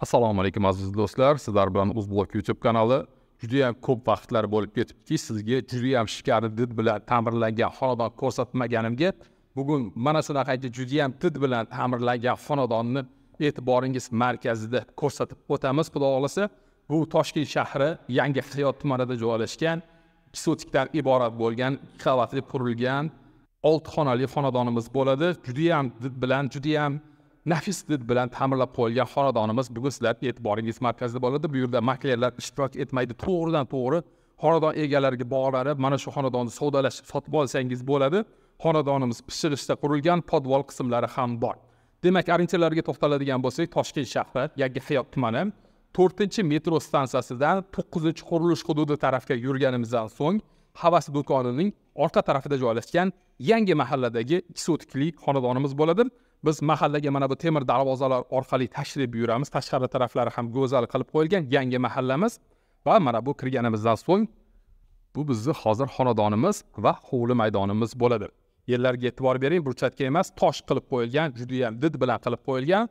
Assalomu alaykum aziz do'stlar, sizlar bilan Uzblok YouTube kanali. Juda ham ko'p vaqtlar bo'lib ketibdi. Sizga juda ham shikari did bilan ta'mirlangan xonadon ko'rsatmaganimga bugun mana shunaqangi juda ham did bilan ta'mirlangan xonadonni e'tiboringiz markazida ko'rsatib o'tamiz. Xudo xolasa, bu Toshkent shahri Yangi Hayot tumanida joylashgan, 2 sotikdan iborat bo'lgan, 2 qavatli qurilgan 6 xonali xonadonimiz bo'ladi. Juda ham did bilan, juda ham nafis did bilan ta'mirlab qo'yilgan xonadonimiz bugun sizlar e'tiboringiz markazida bo'ladi. Bu yerda maklerlar ishtirok etmaydi. To'g'ridan-to'g'ri xonadon egalariga bog'lanib, mana shu xonadonni savdolashib sotib olsangiz bo'ladi. Xonadonimiz pishirishda qurilgan, podvol qismlari ham bor. Demak, orientirlarga to'xtaladigan bo'lsak, Toshkent shahri Yangi Hayot tumani 4-metro stansiyasidan 9-qurilish hududi tarafga yurganimizdan so'ng Havas do'konining orqa tarafida joylashgan yangi mahalladagi 2 sotikli xonadonimiz bo'ladi. Biz mahallaga mana bu temir darvozalar orqali tashrif buyuramiz. Tashqari taraflari ham go'zal qilib qo'yilgan yangi mahallamiz va mana bu kirganimizdan so'ng bu bizning hozir xonadonimiz va hovli maydonimiz bo'ladi. Yerlarga e'tibor bering, burchakka emas, tosh qilib qo'yilgan, juda ham did bilan qilib qo'yilgan.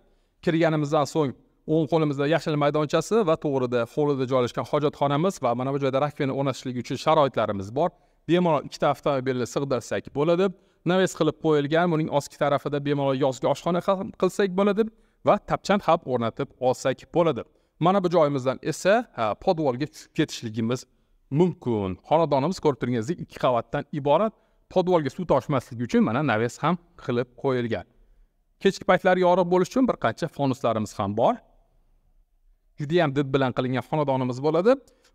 Kirganimizdan so'ng o'ng qo'limizda yashil maydonchasi va to'g'rida hovlida joylashgan hojatxonamiz va mana bu joyda rakvina o'rnatishlik uchun sharoitlarimiz bor. Bemalol 2 ta avtomobilni sig'dirsak bo'ladi. Naves qilib qo'yilgan, buning ostki tarafida bemalol yozgi oshxona qilsak bo'ladi va tapchand ham o'rnatib olsak bo'ladi. Mana bu joyimizdan esa podvolga tushib ketishligimiz mumkin. Xonadonimiz ko'rib turganingizdek 2 qavatdan iborat. Podvolga suv toshmasligi uchun mana naves ham qilib qo'yilgan. Kechki paytlari yorug' bo'lish uchun bir qancha fonuslarimiz ham bor. Juda ham did bilan qilingan xonadonimiz bo'ladi.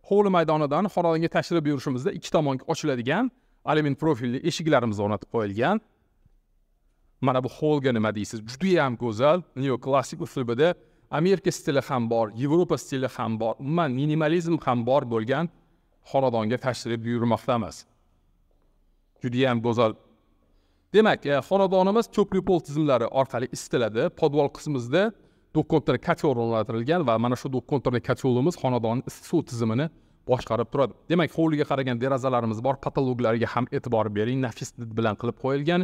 Hovli maydonidan xonadonga tashrif buyurishimizda 2 tomonga ochiladigan alyumin profilli eshiklarimiz o'rnatib qo'yilgan. Mana bu holga nima deysiz? Juda ham go'zal, neoklassik uslubida Amerika stili ham bor, Yevropa stili ham bor, umuman minimalizm ham bor bo'lgan xonadonga tashrif buyurmoqdamiz. Juda ham go'zal. Demak, xonadonimiz ko'prik pol tizimlari orqali isitiladi. Podvol qismimizda do'kontor kotyor o'rnatilgan va mana shu do'kontor kotyorimiz xonadonning issiq suv tizimini boshqarib turadi. Demak, hovliga qaragan derazalarimiz bor, patologlariga ham e'tibor bering. Nafis did bilan qilib qo'yilgan.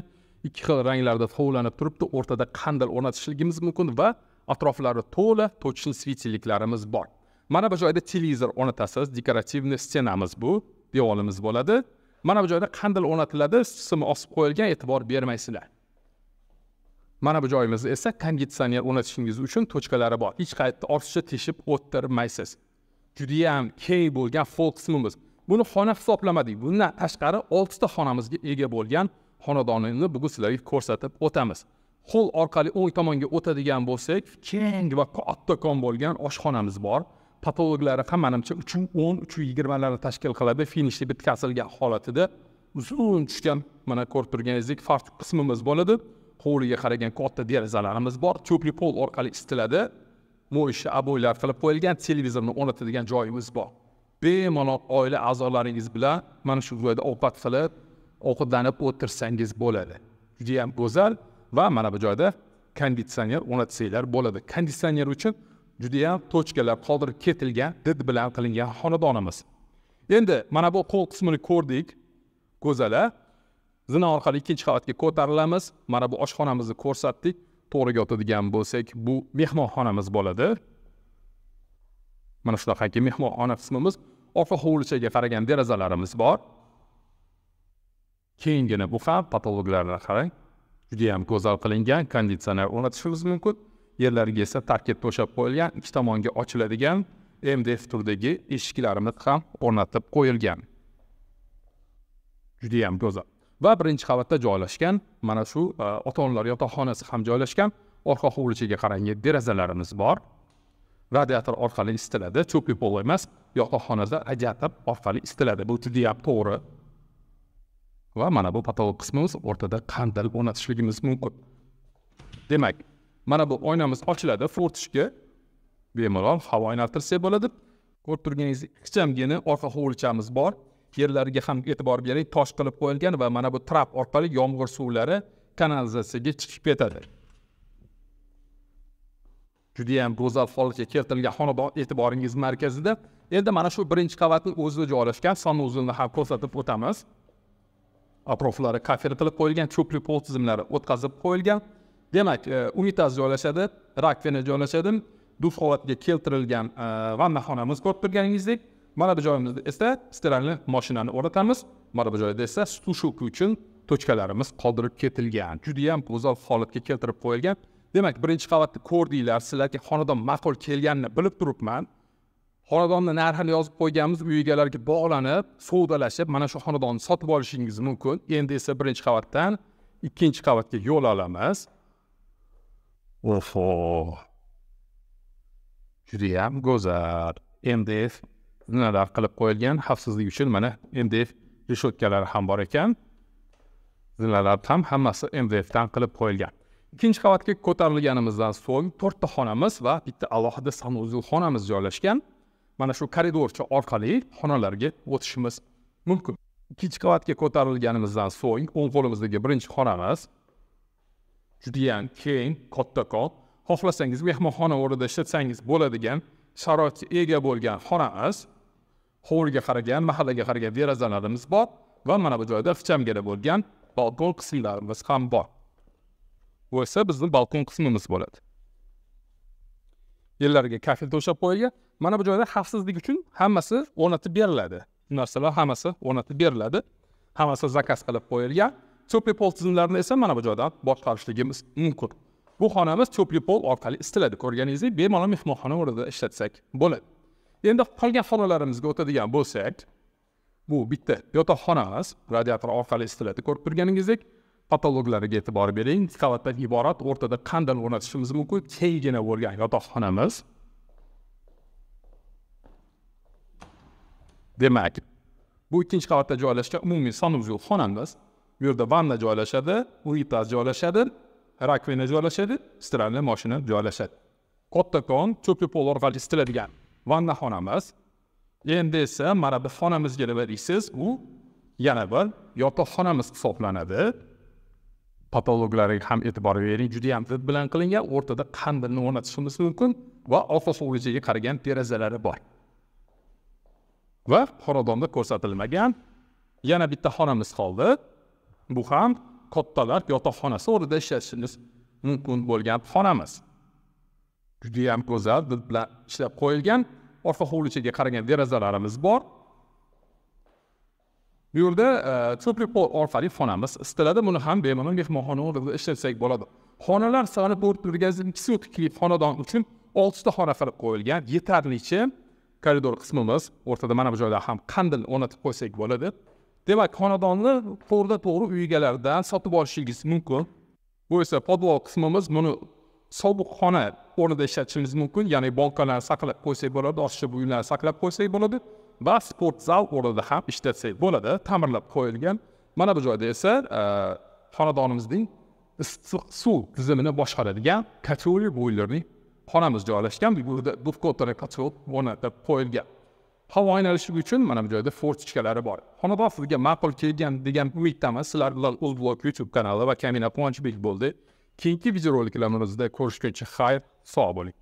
2 xil ranglarda tovlanib turibdi. O'rtada qandil o'rnatishligimiz mumkin va atroflari to'la to'chsin svetiliklarimiz bor. Mana bu joyda televizor o'rnatasiz, dekorativniy stenamiz bu, devorimiz bo'ladi. Mana bu joyda qandil o'rnatiladi, simi osib qo'yilgan, e'tibor bermaysizlar. Mana bu joyimizda esa konditsioner o'rnatishingiz uchun tochkalari bor. Hech qayerda ortiqcha teshib o'tirmaysiz. Juda ham keng bo'lgan fol qismimiz. Buni xona hisoblamadik. Bundan tashqari 6 ta xonamizga ega bo'lgan xonadonni bugun sizlarga ko'rsatib o'tamiz. Hol orqali o'ng tomonga o'tadigan bo'lsak, keng va kattakon bo'lgan oshxonamiz bor. Patologlari ham menimcha 310-320 larni tashkil qiladi. Finishli bitkazilgan holatida uzun tushgan mana ko'rib turganingizdek fartuq qismimiz bo'ladi. Hovliga qaragan katta derazalarimiz bor. Ko'prik pol orqali isitiladi. Mo'ysha aboylar qilib qo'yilgan, televizorni o'rnatadigan joyimiz bor. Bemalol oila a'zolaringiz bilan mana shu joyda ovqat qilib, ovqatlanib o'tirsangiz bo'ladi. Juda ham go'zal va mana bu joyda konditsioner o'rnatsanglar bo'ladi. Konditsioner uchun juda ham tochkalar qoldirib ketilgan, did bilan qilingan xonadonimiz. Endi mana bu qo'l qismini ko'rdik. Go'zal-a? Zina orqali 2-qavatga ko'tarilamiz. Mana bu oshxonamizni ko'rsatdik. To'g'riga o'tadigan bo'lsak, bu mehmonxonamiz bo'ladi. Mana shunaqangi mehmonxona qismimiz, orqa hovlichaga qaragan derazalarimiz bor. Keyingina bu ham patologlarga qarang. Juda ham go'zal qilingan, konditsioner o'rnatishingiz mumkin. Yerlariga esa tarkib to'shab qo'yilgan, 2 tomonga ochiladigan MDF turdagi eshiklarimiz ham o'rnatib qo'yilgan. Juda ham go'zal. Va 1-qavatda joylashgan mana shu ota-onalar yotoqxonasi ham joylashgan. Orqa hovlichaga qarangan derazalarimiz bor. Radiator orqali isitiladi. Ko'prik pol emas, yotoqxonada radiator orqali isitiladi. Bu juda ham to'g'ri. Va mana bu patolog qismimiz o'rtada qandil o'rnatishligimiz mumkin. Demak, mana bu oynamiz ochiladi. Fortishga bemalol havo aylantirsak bo'ladi. Ko'rib turganingizdek, ixchamgina orqa hovlichamiz bor. Yerlariga ham e'tibor bering, tosh qilib qo'yilgan va mana bu trap orqali yomg'ir suvlari kanalizatsiyaga chiqib ketadi. Juda ham go'zal holatga keltirilgan xonadon e'tiboringiz markazida. Endi mana shu 1-qavatning o'zida joylashgan sanuzilni ham ko'rsatib o'tamiz. Atroflari kafer qilib qo'yilgan, ko'prik pol tizimlari o'tkazib qo'yilgan. Demak, unitaz joylashadi, rakvina joylashadi. dush holatiga keltirilgan vannaxonamiz ko'rib turganingizdek, mana bu joyimizda esa stiralni mashinani o'rnatamiz. Mana bu joyda esa sushuvchi uchun tochkalarimiz qoldirib ketilgan. Juda ham go'zal holatga keltirib qo'yilgan. Demak, birinchi qavatni ko'rdinglar, sizlarga xonadon ma'qul kelganini bilib turibman. Xonadonni narxini yozib qo'yganmiz, uy egalariga bog'lanib, savdolashib, mana shu xonadonni sotib olishingiz mumkin. Endi esa birinchi qavatdan ikkinchi qavatga yo'l olamiz. Oho. Juda ham go'zal. MDF zinalar qilib qo'yilgan. Xavfsizlik uchun mana MDF reshotkalari ham bor ekan. Zinalar ham hammasi MDF dan qilib qo'yilgan. Ikkinchi qavatga ko'tarilganimizdan so'ng 4 ta xonamiz va bitta alohida sanuzel xonamiz joylashgan. Mana shu koridorcha orqali xonalarga o'tishimiz mumkin. Ikkinchi qavatga ko'tarilganimizdan so'ng o'ng qo'limizdagi birinchi xonamiz juda ham keng, kattakon, xohlasangiz mehmonxona o'rnida ishlatsangiz bo'ladigan sharoitga ega bo'lgan xonamiz. Hovliga qaragan, mahallaga qaragan derazalarimiz bor va mana bu joyda ixchamgina bo'lgan balkon qismlarimiz ham bor. Bu esa bizning balkon qismimiz bo'ladi. Yerlariga kafel to'shab qo'yilgan. Mana bu joyda xavfsizlik uchun hammasi o'rnatib beriladi. Bu narsalar hammasi o'rnatib beriladi. Hammasi zakaz qilib qo'yilgan. Cho'pli pol tizimlarini esa mana bu joydan boshqarishligimiz mumkin. Bu xonamiz cho'pli pol orqali isitiladi. Ko'rganingizdek, bemalol mehmonxona o'rnida ishlatsak bo'ladi. Endi qolgan xonalarimizga o'tadigan bo'lsak, bu bitta yotoqxonamiz, radiator orqali isitiladi. Ko'rib turganingizdek, patologlariga e'tibor bering. Qavatdan iborat, o'rtada qanday o'rnatishimiz mumkin? Kenggina bo'lgan yotoqxonamiz. Demak, bu ikkinchi qavatda joylashgan umumiy sanuzel xonamiz. Bu yerda vanna joylashadi, unitaz joylashadi, rakvina joylashadi, stiralni mashina joylashadi. Kattakon cho'pli pol orqali isitiladigan vanna xonamiz. Endi esa mana bu xonamizga nima deysiz? U yana bir yotoqxonamiz hisoblanadi. Patologlariga ham e'tibor bering, juda ham zid bilan qilingan, o'rtada qandilni o'rnatishimiz mumkin va orqa hovlichaga qaragan derazalari bor. Va xonadonda ko'rsatilmagan yana bitta xonamiz qoldi. Bu ham kattalar yotoqxonasi o'rnida ishlashingiz mumkin bo'lgan xonamiz. Juda ham go'zal dil bilan ishlab qo'yilgan, orqa hovlichaga qaragan derazalarimiz bor. Bu yerda cho'pli pol orqali xonamiz isitiladi. Buni ham bemalol mehmonxona o'rnida ishlatsak bo'ladi. Xonalar soni to'rtlikli xonadon uchun 6 ta xona qilib qo'yilgan. Yetarlicha koridor qismimiz o'rtada mana bu joyda ham qandil o'rnatib qo'ysak bo'ladi. Demak, xonadonni to'g'ri uy egalaridan sotib olishingiz mumkin. Bu esa podvol qismimiz. Buni sobiq xona o'rnida ishlatishimiz mumkin. Ya'ni balkonlarni saqlab qo'ysak bo'ladi, oshcha buyumlarni saqlab qo'ysak bo'ladi va sport zal o'rnida ham ishlatsak bo'ladi. Ta'mirlab qo'yilgan. Mana bu joyda esa xonadonimizning issiq suv tizimini boshqaradigan katroli boilerning xonamiz joylashgan. Bu yerda dufkotli katrol o'rnatib qo'yilgan. Havo aylanishligi uchun mana bu joyda fortichkalari bor. Xonadon sizga ma'qul kelgan degan umiddaman. Sizlar bilan Uzblog YouTube kanali va Kamina Quvonchbek bo'ldi. Keyingi videoroliklarımizda ko'rishguncha xayr, sog' bo'ling.